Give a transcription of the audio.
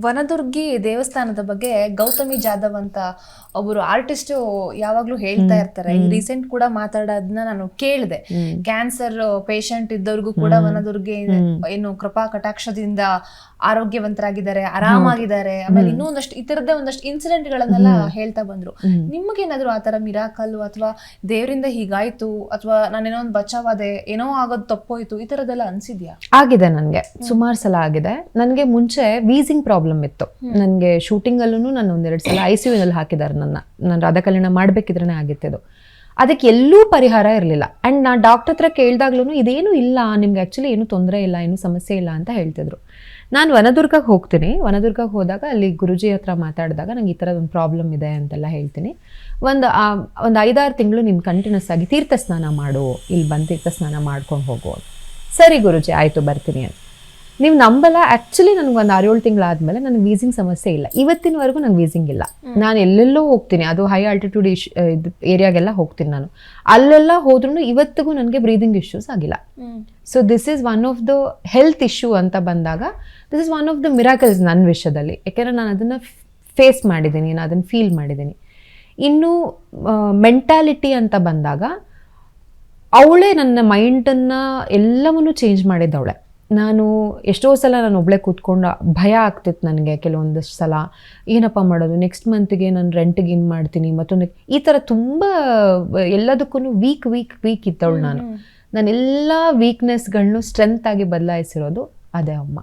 ವನದುರ್ಗಿ ದೇವಸ್ಥಾನದ ಬಗ್ಗೆ ಗೌತಮಿ ಜಾಧವ್ ಅಂತ ಒಬ್ಬರು ಆರ್ಟಿಸ್ಟ್ ಯಾವಾಗ್ಲೂ ಹೇಳ್ತಾ ಇರ್ತಾರೆ. ಈ ರೀಸೆಂಟ್ ಕೂಡ ಮಾತಾಡೋದನ್ನ ನಾನು ಕೇಳಿದೆ. ಕ್ಯಾನ್ಸರ್ ಪೇಷಂಟ್ ಇದ್ದವ್ರಿಗೂ ಕೂಡ ವನದುರ್ಗಿ ಏನು ಕೃಪಾ ಕಟಾಕ್ಷದಿಂದ ಆರೋಗ್ಯವಂತರಾಗಿದ್ದಾರೆ, ಆರಾಮಾಗಿದ್ದಾರೆ. ಆಮೇಲೆ ಇನ್ನೂ ಒಂದಷ್ಟು ಈ ತರದ್ದೇ ಒಂದಷ್ಟು ಇನ್ಸಿಡೆಂಟ್ ಗಳನ್ನೆಲ್ಲ ಹೇಳ್ತಾ ಬಂದ್ರು. ನಿಮ್ಗೇನಾದ್ರು ಆತರ ಮಿರಾಕಲ್ ಅಥವಾ ದೇವರಿಂದ ಹೀಗಾಯ್ತು ಅಥವಾ ನಾನೇನೋ ಒಂದು ಬಚಾವಾದೆ, ಏನೋ ಆಗೋದು ತಪ್ಪೋಯ್ತು, ಈ ತರದೆಲ್ಲ ಅನ್ಸಿದ್ಯಾ? ಆಗಿದೆ, ನನ್ಗೆ ಸುಮಾರು ಸಲ ಆಗಿದೆ. ನನ್ಗೆ ಮುಂಚೆ ವೀಸಿಂಗ್ ಪ್ರಾಬ್ಲಮ್ ಇತ್ತು. ನನ್ಗೆ ಶೂಟಿಂಗ್ ಅಲ್ಲೂ ನಾನು ಒಂದೆರಡು ಸಲ ICU ನಲ್ಲಿ ಹಾಕಿದ್ದಾರೆ. ನಾನು ರಥ ಕಲ್ಯಾಣ ಮಾಡ್ಬೇಕಿದ್ರೆ ಆಗಿತ್ತಿದ್ದು. ಅದಕ್ಕೆ ಎಲ್ಲೂ ಪರಿಹಾರ ಇರಲಿಲ್ಲ. ಆ್ಯಂಡ್ ನಾ ಡಾಕ್ಟರ್ ಹತ್ರ ಕೇಳಿದಾಗ್ಲೂ ಇದೇನು ಇಲ್ಲ, ನಿಮ್ಗೆ ಆ್ಯಕ್ಚುಲಿ ಏನು ತೊಂದರೆ ಇಲ್ಲ, ಏನು ಸಮಸ್ಯೆ ಇಲ್ಲ ಅಂತ ಹೇಳ್ತಿದ್ರು. ನಾನು ವನದುರ್ಗಕ್ಕೆ ಹೋಗ್ತೀನಿ. ವನದುರ್ಗಕ್ಕೆ ಹೋದಾಗ ಅಲ್ಲಿ ಗುರುಜಿ ಹತ್ರ ಮಾತಾಡಿದಾಗ ನಂಗೆ ಈ ಥರದೊಂದು ಪ್ರಾಬ್ಲಮ್ ಇದೆ ಅಂತೆಲ್ಲ ಹೇಳ್ತೀನಿ. ಒಂದು 5-6 ತಿಂಗಳು ನೀನು ಕಂಟಿನ್ಯೂಸ್ ಆಗಿ ತೀರ್ಥ ಸ್ನಾನ ಮಾಡು, ಇಲ್ಲಿ ಬಂದು ತೀರ್ಥ ಸ್ನಾನ ಮಾಡ್ಕೊಂಡು ಹೋಗು. ಸರಿ ಗುರುಜಿ, ಆಯಿತು ಬರ್ತೀನಿ ಅಂತ. ನೀವು ನಂಬಲ್ಲ, ಆ್ಯಕ್ಚುಲಿ ನನಗೊಂದು 6-7 ತಿಂಗಳಾದ್ಮೇಲೆ ನನಗೆ ವೀಸಿಂಗ್ ಸಮಸ್ಯೆ ಇಲ್ಲ. ಇವತ್ತಿನವರೆಗೂ ನಂಗೆ ವೀಸಿಂಗ್ ಇಲ್ಲ. ನಾನು ಎಲ್ಲೆಲ್ಲೋ ಹೋಗ್ತೀನಿ, ಅದು ಹೈ ಆಲ್ಟಿಟ್ಯೂಡ್ ಏರಿಯಾಗೆಲ್ಲ ಹೋಗ್ತೀನಿ. ನಾನು ಅಲ್ಲೆಲ್ಲ ಹೋದ್ರೂ ಇವತ್ತಿಗೂ ನನಗೆ ಬ್ರೀದಿಂಗ್ ಇಶ್ಯೂಸ್ ಆಗಿಲ್ಲ. So this is one of the health issue ಅಂತ ಬಂದಾಗ this is one of the miracles ನನ್ನ ವಿಷಯದಲ್ಲಿ. ಯಾಕೆಂದರೆ ನಾನು ಅದನ್ನು ಫೇಸ್ ಮಾಡಿದ್ದೀನಿ, ನಾನು ಅದನ್ನು ಫೀಲ್ ಮಾಡಿದ್ದೀನಿ. ಇನ್ನು ಮೆಂಟಾಲಿಟಿ ಅಂತ ಬಂದಾಗ ಅವಳೇ ನನ್ನ ಮೈಂಡನ್ನು ಎಲ್ಲವನ್ನೂ ಚೇಂಜ್ ಮಾಡಿದ್ದವಳೆ. ನಾನು ಎಷ್ಟೋ ಸಲ ನಾನು ಒಬ್ಬಳೇ ಕೂತ್ಕೊಂಡು ಭಯ ಆಗ್ತಿತ್ತು ನನಗೆ. ಕೆಲವೊಂದಷ್ಟು ಸಲ ಏನಪ್ಪ ಮಾಡೋದು, ನೆಕ್ಸ್ಟ್ ಮಂತ್ಗೆ ನಾನು ರೆಂಟಿಗೆ ಏನು ಮಾಡ್ತೀನಿ, ಮತ್ತೊಂದು ಈ ಥರ ತುಂಬ ಎಲ್ಲದಕ್ಕೂ ವೀಕ್ ಇದ್ದವಳು ನಾನು. ನಾನೆಲ್ಲ ವೀಕ್ನೆಸ್ಗಳನ್ನೂ ಸ್ಟ್ರೆಂತ್ ಆಗಿ ಬದಲಾಯಿಸಿರೋದು ಅದೇ ಅಮ್ಮ.